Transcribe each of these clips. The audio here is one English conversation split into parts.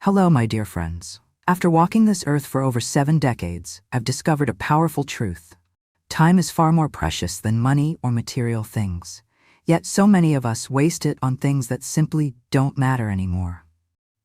Hello, my dear friends. After walking this earth for over 7 decades, I've discovered a powerful truth. Time is far more precious than money or material things. Yet so many of us waste it on things that simply don't matter anymore.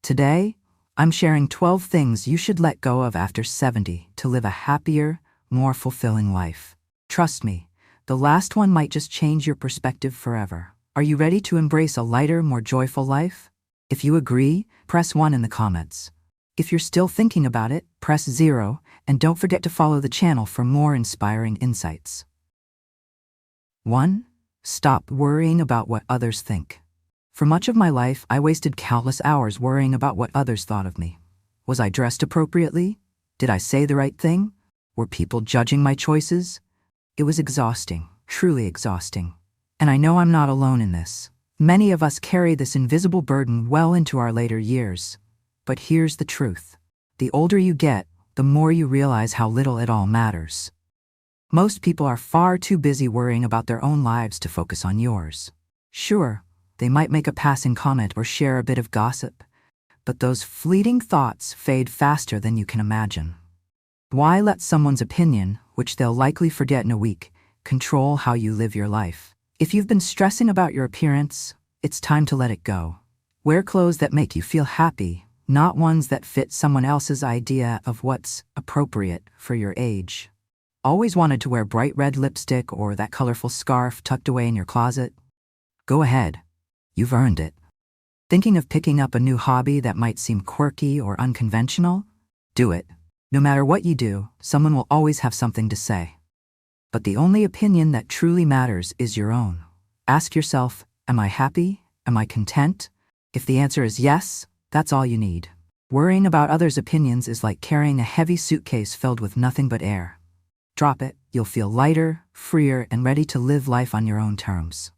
Today, I'm sharing 12 things you should let go of after 70 to live a happier, more fulfilling life. Trust me, the last one might just change your perspective forever. Are you ready to embrace a lighter, more joyful life? If you agree, press 1 in the comments. If you're still thinking about it, press 0, and don't forget to follow the channel for more inspiring insights. 1. Stop worrying about what others think. For much of my life, I wasted countless hours worrying about what others thought of me. Was I dressed appropriately? Did I say the right thing? Were people judging my choices? It was exhausting, truly exhausting. And I know I'm not alone in this. Many of us carry this invisible burden well into our later years. But here's the truth. The older you get, the more you realize how little it all matters. Most people are far too busy worrying about their own lives to focus on yours. Sure, they might make a passing comment or share a bit of gossip, but those fleeting thoughts fade faster than you can imagine. Why let someone's opinion, which they'll likely forget in a week, control how you live your life? If you've been stressing about your appearance, it's time to let it go. Wear clothes that make you feel happy, not ones that fit someone else's idea of what's appropriate for your age. Always wanted to wear bright red lipstick or that colorful scarf tucked away in your closet? Go ahead. You've earned it. Thinking of picking up a new hobby that might seem quirky or unconventional? Do it. No matter what you do, someone will always have something to say. But the only opinion that truly matters is your own. Ask yourself, am I happy? Am I content? If the answer is yes, that's all you need. Worrying about others' opinions is like carrying a heavy suitcase filled with nothing but air. Drop it, you'll feel lighter, freer, and ready to live life on your own terms.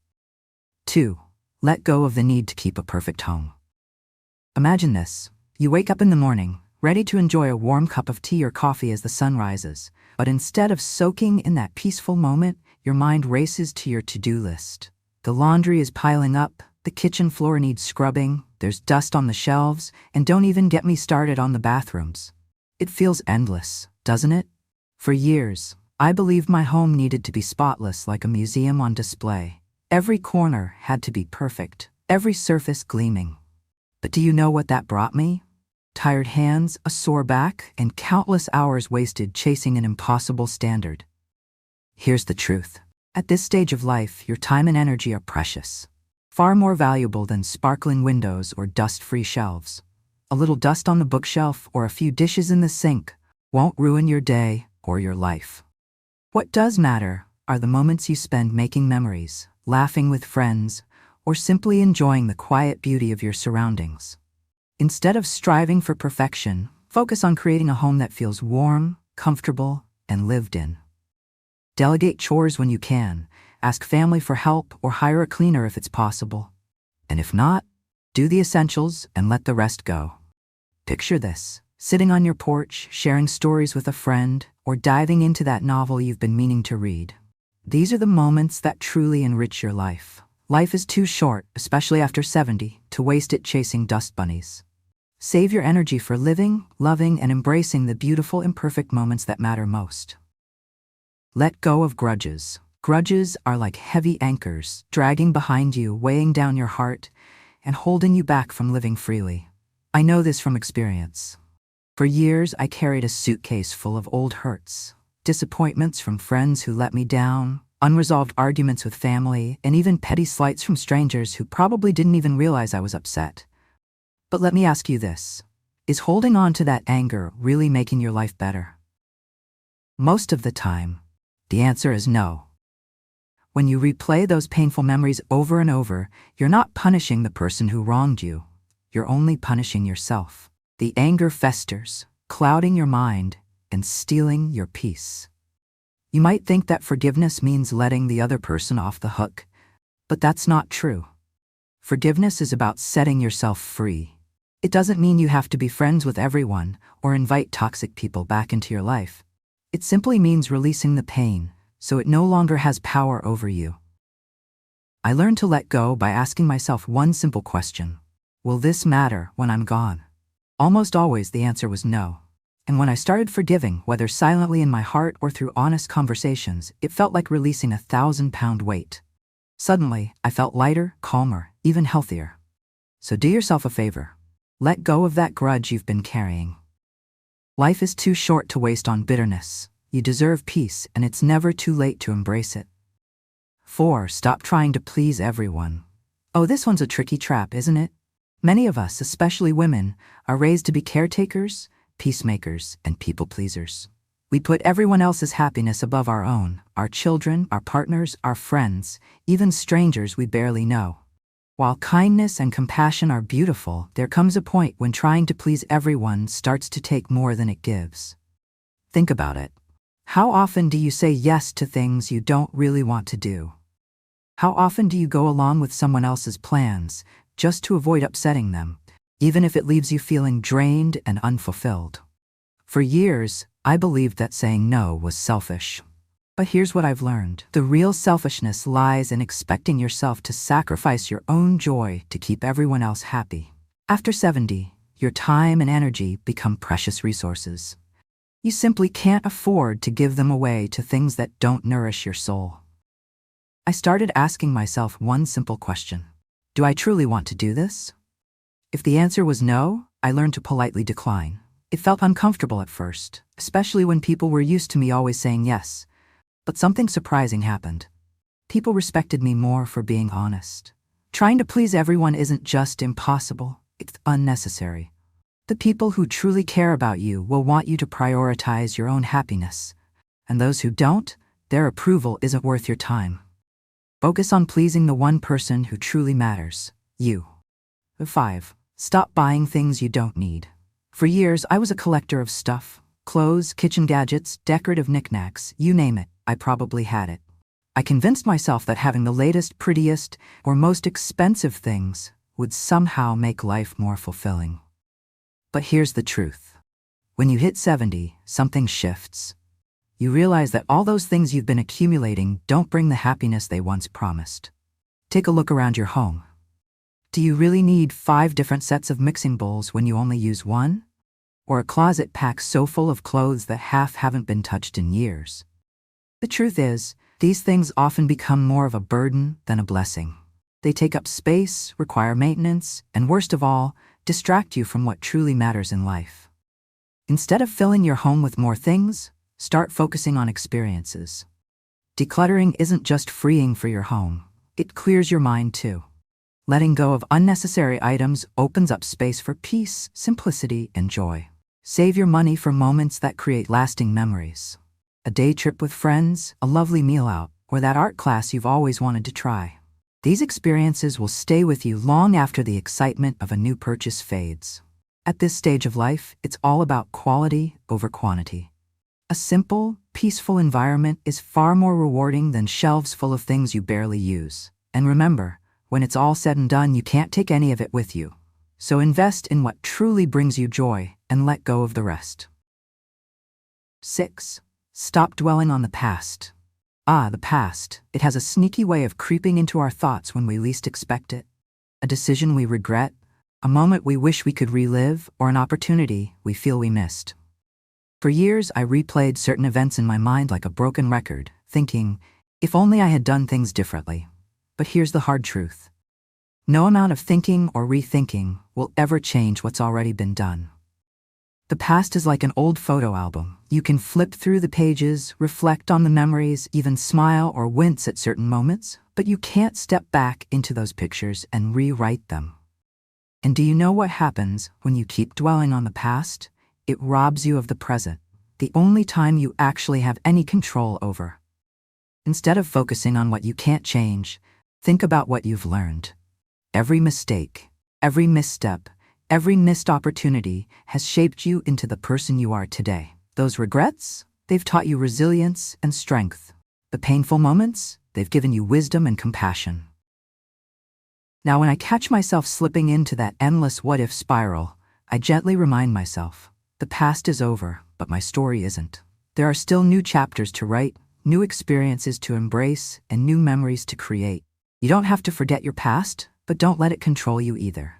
2. Let go of the need to keep a perfect home. Imagine this. You wake up in the morning, ready to enjoy a warm cup of tea or coffee as the sun rises. But instead of soaking in that peaceful moment, your mind races to your to-do list. The laundry is piling up, the kitchen floor needs scrubbing, there's dust on the shelves, and don't even get me started on the bathrooms. It feels endless, doesn't it? For years, I believed my home needed to be spotless like a museum on display. Every corner had to be perfect, every surface gleaming. But do you know what that brought me? Tired hands, a sore back, and countless hours wasted chasing an impossible standard. Here's the truth. At this stage of life, your time and energy are precious. Far more valuable than sparkling windows or dust-free shelves. A little dust on the bookshelf or a few dishes in the sink won't ruin your day or your life. What does matter are the moments you spend making memories, laughing with friends, or simply enjoying the quiet beauty of your surroundings. Instead of striving for perfection, focus on creating a home that feels warm, comfortable, and lived in. Delegate chores when you can, ask family for help, or hire a cleaner if it's possible. And if not, do the essentials and let the rest go. Picture this, sitting on your porch, sharing stories with a friend, or diving into that novel you've been meaning to read. These are the moments that truly enrich your life. Life is too short, especially after 70, to waste it chasing dust bunnies. Save your energy for living, loving, and embracing the beautiful, imperfect moments that matter most. Let go of grudges. Grudges are like heavy anchors, dragging behind you, weighing down your heart, and holding you back from living freely. I know this from experience. For years, I carried a suitcase full of old hurts, disappointments from friends who let me down, unresolved arguments with family, and even petty slights from strangers who probably didn't even realize I was upset. But let me ask you this. Is holding on to that anger really making your life better? Most of the time, the answer is no. When you replay those painful memories over and over, you're not punishing the person who wronged you. You're only punishing yourself. The anger festers, clouding your mind and stealing your peace. You might think that forgiveness means letting the other person off the hook, but that's not true. Forgiveness is about setting yourself free. It doesn't mean you have to be friends with everyone or invite toxic people back into your life. It simply means releasing the pain so it no longer has power over you. I learned to let go by asking myself one simple question. Will this matter when I'm gone? Almost always the answer was no. And when I started forgiving, whether silently in my heart or through honest conversations, it felt like releasing a 1,000-pound weight. Suddenly, I felt lighter, calmer, even healthier. So do yourself a favor. Let go of that grudge you've been carrying. Life is too short to waste on bitterness. You deserve peace, and it's never too late to embrace it. 4. Stop trying to please everyone. Oh, this one's a tricky trap, isn't it? Many of us, especially women, are raised to be caretakers, peacemakers, and people-pleasers. We put everyone else's happiness above our own, our children, our partners, our friends, even strangers we barely know. While kindness and compassion are beautiful, there comes a point when trying to please everyone starts to take more than it gives. Think about it. How often do you say yes to things you don't really want to do? How often do you go along with someone else's plans just to avoid upsetting them, even if it leaves you feeling drained and unfulfilled? For years, I believed that saying no was selfish. But here's what I've learned. The real selfishness lies in expecting yourself to sacrifice your own joy to keep everyone else happy. After 70, your time and energy become precious resources. You simply can't afford to give them away to things that don't nourish your soul. I started asking myself one simple question. Do I truly want to do this? If the answer was no, I learned to politely decline. It felt uncomfortable at first, especially when people were used to me always saying yes. But something surprising happened. People respected me more for being honest. Trying to please everyone isn't just impossible, it's unnecessary. The people who truly care about you will want you to prioritize your own happiness. And those who don't, their approval isn't worth your time. Focus on pleasing the one person who truly matters, you. 5. Stop buying things you don't need. For years, I was a collector of stuff. Clothes, kitchen gadgets, decorative knickknacks, you name it, I probably had it. I convinced myself that having the latest, prettiest, or most expensive things would somehow make life more fulfilling. But here's the truth. When you hit 70, something shifts. You realize that all those things you've been accumulating don't bring the happiness they once promised. Take a look around your home. Do you really need 5 different sets of mixing bowls when you only use one? Or a closet packed so full of clothes that half haven't been touched in years? The truth is, these things often become more of a burden than a blessing. They take up space, require maintenance, and worst of all, distract you from what truly matters in life. Instead of filling your home with more things, start focusing on experiences. Decluttering isn't just freeing for your home, it clears your mind too. Letting go of unnecessary items opens up space for peace, simplicity, and joy. Save your money for moments that create lasting memories. A day trip with friends, a lovely meal out, or that art class you've always wanted to try. These experiences will stay with you long after the excitement of a new purchase fades. At this stage of life, it's all about quality over quantity. A simple, peaceful environment is far more rewarding than shelves full of things you barely use. And remember, when it's all said and done, you can't take any of it with you. So invest in what truly brings you joy and let go of the rest. 6. Stop dwelling on the past. The past. It has a sneaky way of creeping into our thoughts when we least expect it. A decision we regret, a moment we wish we could relive, or an opportunity we feel we missed. For years, I replayed certain events in my mind like a broken record, thinking, if only I had done things differently. But here's the hard truth. No amount of thinking or rethinking will ever change what's already been done. The past is like an old photo album. You can flip through the pages, reflect on the memories, even smile or wince at certain moments, but you can't step back into those pictures and rewrite them. And do you know what happens when you keep dwelling on the past? It robs you of the present, the only time you actually have any control over. Instead of focusing on what you can't change, think about what you've learned. Every mistake, every misstep, every missed opportunity has shaped you into the person you are today. Those regrets, they've taught you resilience and strength. The painful moments, they've given you wisdom and compassion. Now, when I catch myself slipping into that endless what-if spiral, I gently remind myself, the past is over, but my story isn't. There are still new chapters to write, new experiences to embrace, and new memories to create. You don't have to forget your past, but don't let it control you either.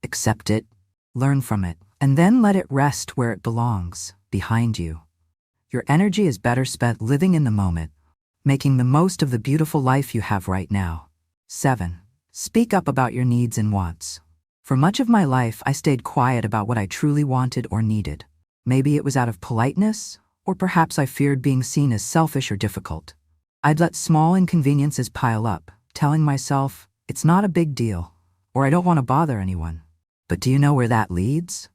Accept it, learn from it, and then let it rest where it belongs, behind you. Your energy is better spent living in the moment, making the most of the beautiful life you have right now. 7. Speak up about your needs and wants. For much of my life, I stayed quiet about what I truly wanted or needed. Maybe it was out of politeness, or perhaps I feared being seen as selfish or difficult. I'd let small inconveniences pile up, telling myself, it's not a big deal, or I don't want to bother anyone. But do you know where that leads?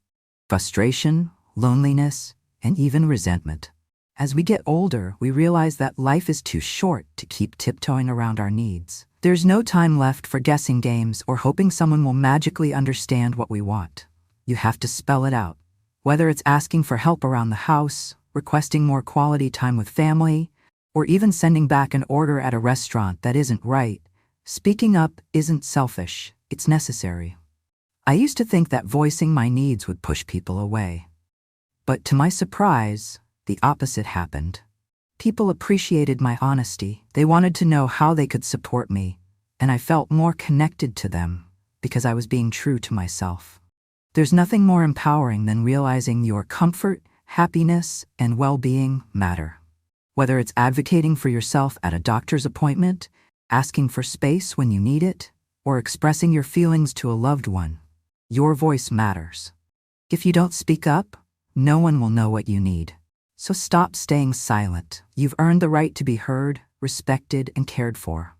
Frustration, loneliness, and even resentment. As we get older, we realize that life is too short to keep tiptoeing around our needs. There's no time left for guessing games or hoping someone will magically understand what we want. You have to spell it out. Whether it's asking for help around the house, requesting more quality time with family, or even sending back an order at a restaurant that isn't right, speaking up isn't selfish, it's necessary. I used to think that voicing my needs would push people away. But to my surprise, the opposite happened. People appreciated my honesty. They wanted to know how they could support me, and I felt more connected to them because I was being true to myself. There's nothing more empowering than realizing your comfort, happiness, and well-being matter. Whether it's advocating for yourself at a doctor's appointment, asking for space when you need it, or expressing your feelings to a loved one, your voice matters. If you don't speak up, no one will know what you need. So stop staying silent. You've earned the right to be heard, respected, and cared for.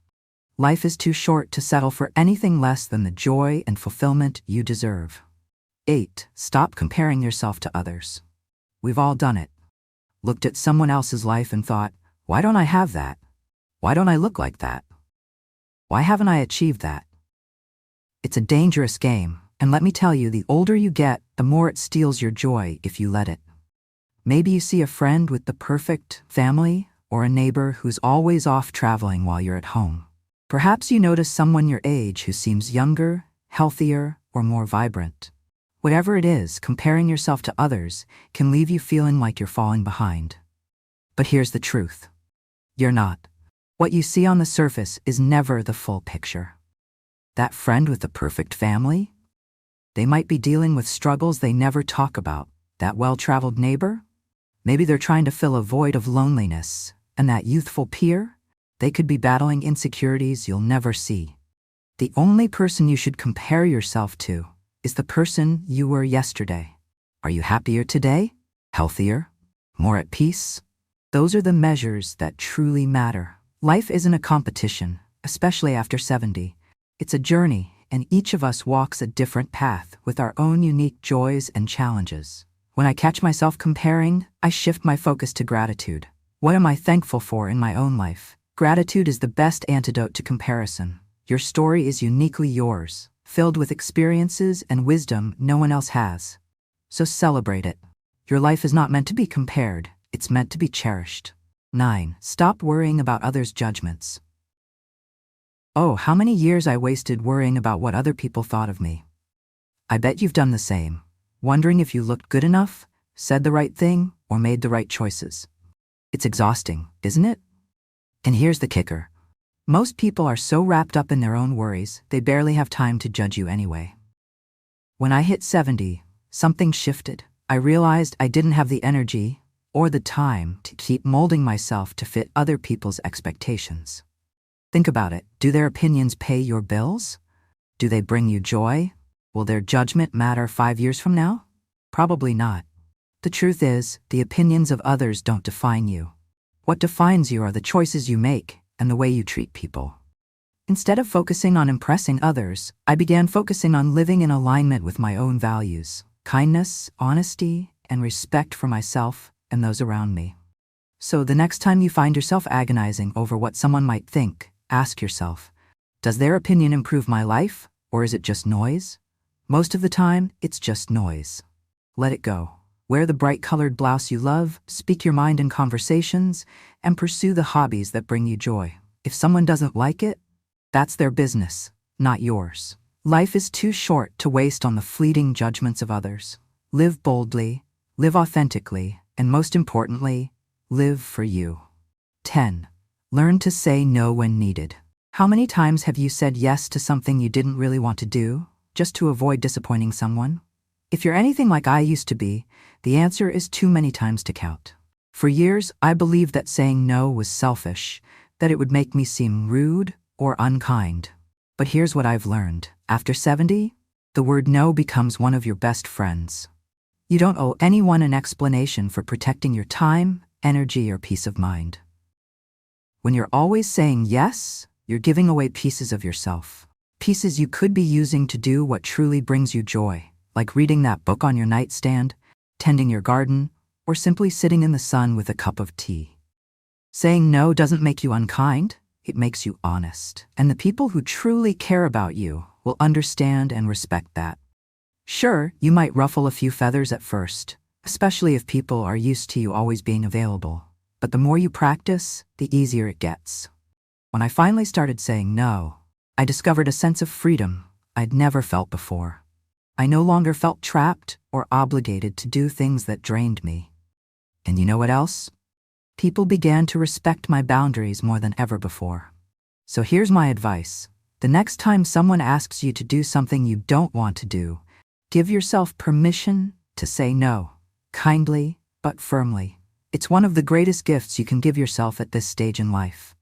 Life is too short to settle for anything less than the joy and fulfillment you deserve. 8. Stop comparing yourself to others. We've all done it. Looked at someone else's life and thought, why don't I have that? Why don't I look like that? Why haven't I achieved that? It's a dangerous game, and let me tell you, the older you get, the more it steals your joy if you let it. Maybe you see a friend with the perfect family, or a neighbor who's always off traveling while you're at home. Perhaps you notice someone your age who seems younger, healthier, or more vibrant. Whatever it is, comparing yourself to others can leave you feeling like you're falling behind. But here's the truth. You're not. What you see on the surface is never the full picture. That friend with the perfect family? They might be dealing with struggles they never talk about. That well-traveled neighbor? Maybe they're trying to fill a void of loneliness. And that youthful peer? They could be battling insecurities you'll never see. The only person you should compare yourself to is the person you were yesterday. Are you happier today? Healthier? More at peace? Those are the measures that truly matter. Life isn't a competition, especially after 70. It's a journey, and each of us walks a different path with our own unique joys and challenges. When I catch myself comparing, I shift my focus to gratitude. What am I thankful for in my own life? Gratitude is the best antidote to comparison. Your story is uniquely yours, filled with experiences and wisdom no one else has. So celebrate it. Your life is not meant to be compared, it's meant to be cherished. 9. Stop worrying about others' judgments. Oh, how many years I wasted worrying about what other people thought of me. I bet you've done the same. Wondering if you looked good enough, said the right thing, or made the right choices. It's exhausting, isn't it? And here's the kicker. Most people are so wrapped up in their own worries, they barely have time to judge you anyway. When I hit 70, something shifted. I realized I didn't have the energy or the time to keep molding myself to fit other people's expectations. Think about it. Do their opinions pay your bills? Do they bring you joy? Will their judgment matter 5 years from now? Probably not. The truth is, the opinions of others don't define you. What defines you are the choices you make and the way you treat people. Instead of focusing on impressing others, I began focusing on living in alignment with my own values: kindness, honesty, and respect for myself and those around me. So the next time you find yourself agonizing over what someone might think, ask yourself, does their opinion improve my life, or is it just noise? Most of the time, it's just noise. Let it go. Wear the bright-colored blouse you love, speak your mind in conversations, and pursue the hobbies that bring you joy. If someone doesn't like it, that's their business, not yours. Life is too short to waste on the fleeting judgments of others. Live boldly, live authentically, and most importantly, live for you. 10. Learn to say no when needed. How many times have you said yes to something you didn't really want to do, just to avoid disappointing someone? If you're anything like I used to be, the answer is too many times to count. For years, I believed that saying no was selfish, that it would make me seem rude or unkind. But here's what I've learned. After 70, the word no becomes one of your best friends. You don't owe anyone an explanation for protecting your time, energy, or peace of mind. When you're always saying yes, you're giving away pieces of yourself. Pieces you could be using to do what truly brings you joy, like reading that book on your nightstand, tending your garden, or simply sitting in the sun with a cup of tea. Saying no doesn't make you unkind, it makes you honest. And the people who truly care about you will understand and respect that. Sure, you might ruffle a few feathers at first, especially if people are used to you always being available. But the more you practice, the easier it gets. When I finally started saying no, I discovered a sense of freedom I'd never felt before. I no longer felt trapped or obligated to do things that drained me. And you know what else? People began to respect my boundaries more than ever before. So here's my advice. The next time someone asks you to do something you don't want to do, give yourself permission to say no, kindly but firmly. It's one of the greatest gifts you can give yourself at this stage in life.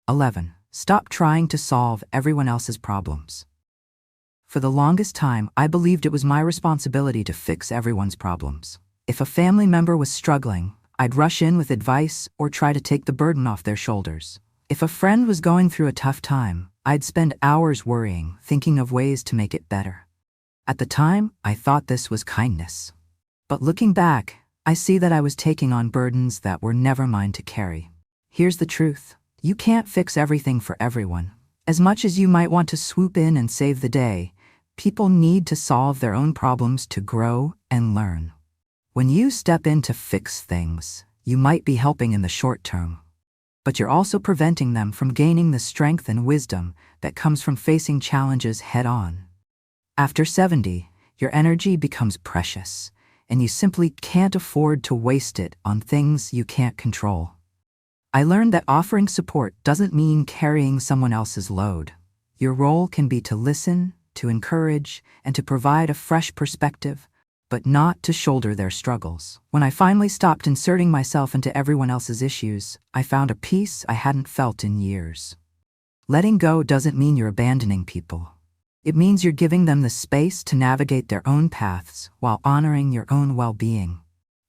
11. Stop trying to solve everyone else's problems. For the longest time, I believed it was my responsibility to fix everyone's problems. If a family member was struggling, I'd rush in with advice or try to take the burden off their shoulders. If a friend was going through a tough time, I'd spend hours worrying, thinking of ways to make it better. At the time, I thought this was kindness. But looking back, I see that I was taking on burdens that were never mine to carry. Here's the truth. You can't fix everything for everyone. As much as you might want to swoop in and save the day, people need to solve their own problems to grow and learn. When you step in to fix things, you might be helping in the short term, but you're also preventing them from gaining the strength and wisdom that comes from facing challenges head on. After 70, your energy becomes precious, and you simply can't afford to waste it on things you can't control. I learned that offering support doesn't mean carrying someone else's load. Your role can be to listen, to encourage, and to provide a fresh perspective, but not to shoulder their struggles. When I finally stopped inserting myself into everyone else's issues, I found a peace I hadn't felt in years. Letting go doesn't mean you're abandoning people. It means you're giving them the space to navigate their own paths while honoring your own well-being.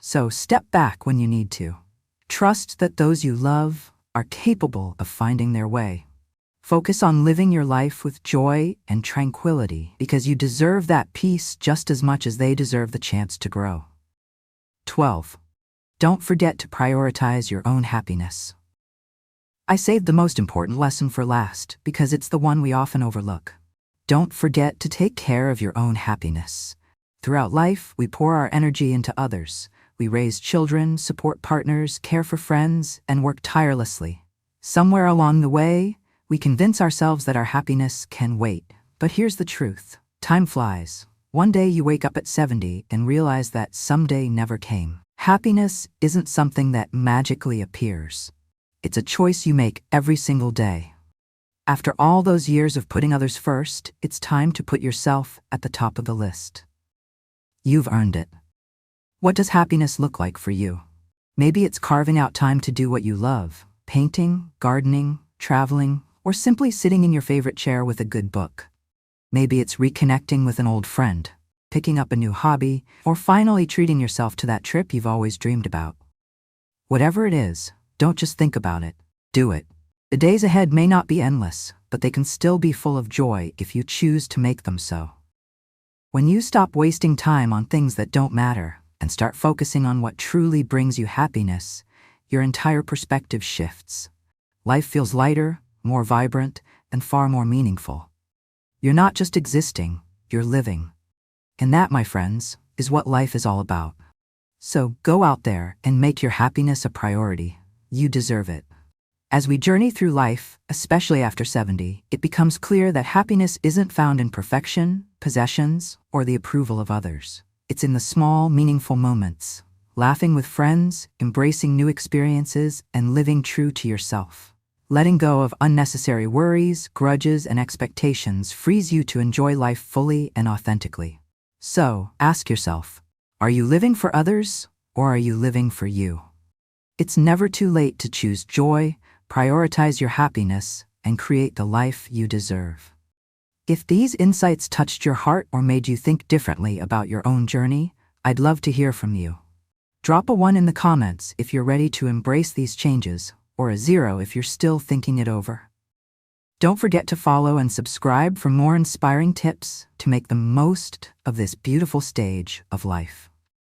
So step back when you need to. Trust that those you love are capable of finding their way. Focus on living your life with joy and tranquility because you deserve that peace just as much as they deserve the chance to grow. 12. Don't forget to prioritize your own happiness. I saved the most important lesson for last because it's the one we often overlook. Don't forget to take care of your own happiness. Throughout life, we pour our energy into others. We raise children, support partners, care for friends, and work tirelessly. Somewhere along the way, we convince ourselves that our happiness can wait. But here's the truth. Time flies. One day you wake up at 70 and realize that someday never came. Happiness isn't something that magically appears. It's a choice you make every single day. After all those years of putting others first, it's time to put yourself at the top of the list. You've earned it. What does happiness look like for you? Maybe it's carving out time to do what you love, painting, gardening, traveling, or simply sitting in your favorite chair with a good book. Maybe it's reconnecting with an old friend, picking up a new hobby, or finally treating yourself to that trip you've always dreamed about. Whatever it is, don't just think about it, do it. The days ahead may not be endless, but they can still be full of joy if you choose to make them so. When you stop wasting time on things that don't matter and start focusing on what truly brings you happiness, your entire perspective shifts. Life feels lighter, more vibrant, and far more meaningful. You're not just existing, you're living. And that, my friends, is what life is all about. So go out there and make your happiness a priority. You deserve it. As we journey through life, especially after 70, it becomes clear that happiness isn't found in perfection, possessions, or the approval of others. It's in the small, meaningful moments, laughing with friends, embracing new experiences, and living true to yourself. Letting go of unnecessary worries, grudges, and expectations frees you to enjoy life fully and authentically. So, ask yourself, are you living for others or are you living for you? It's never too late to choose joy, prioritize your happiness, and create the life you deserve. If these insights touched your heart or made you think differently about your own journey, I'd love to hear from you. Drop a 1 in the comments if you're ready to embrace these changes, or a 0 if you're still thinking it over. Don't forget to follow and subscribe for more inspiring tips to make the most of this beautiful stage of life.